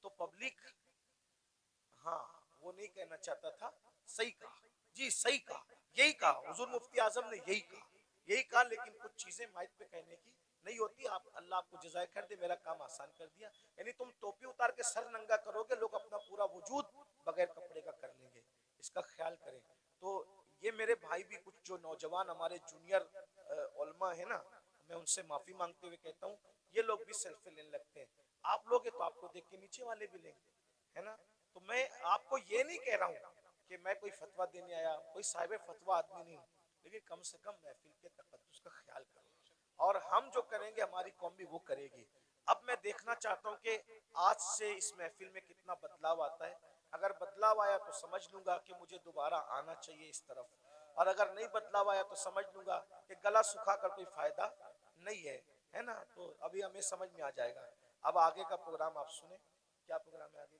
तो पब्लिक, हाँ वो नहीं कहना चाहता था, सही कहा जी, सही कहा, यही कहा हुजूर मुफ्ती आजम ने, यही कहा। लेकिन कुछ चीजें माइक पे कहने की नहीं होती। आप अल्लाह आपको जज़ाए खैर दे, मेरा काम आसान कर दिया। यानी तुम टोपी उतार के सर नंगा करोगे, लोग अपना पूरा वजूद बगैर कपड़े का कर लेंगे, इसका ख्याल करें। तो ये मेरे भाई भी कुछ जो नौजवान हमारे जूनियर उलमा है ना, मैं उनसे माफी मांगते हुए कहता हूँ, ये लोग भी सेल्फी लेने लगते हैं। आप लोग तो आपको देख के नीचे वाले भी लेंगे, है ना। तो मैं आपको ये नहीं कह रहा हूँ कि मैं कोई फतवा देने आया, कोई साहिब फतवा आदमी नहीं हूँ, लेकिन कम से कम महफिल के तकद्दुस का ख्याल करो, और हम जो करेंगे हमारी कौम भी वो करेगी। अब मैं देखना चाहता हूँ कि आज से इस महफिल में कितना बदलाव आता है। अगर बदलाव आया तो समझ लूंगा कि मुझे दोबारा आना चाहिए इस तरफ, और अगर नहीं बदलाव आया तो समझ लूंगा कि गला सुखा कर कोई फायदा नहीं है ना। तो अभी हमें समझ में आ जाएगा। अब आगे का प्रोग्राम आप सुने, क्या प्रोग्राम है आगे।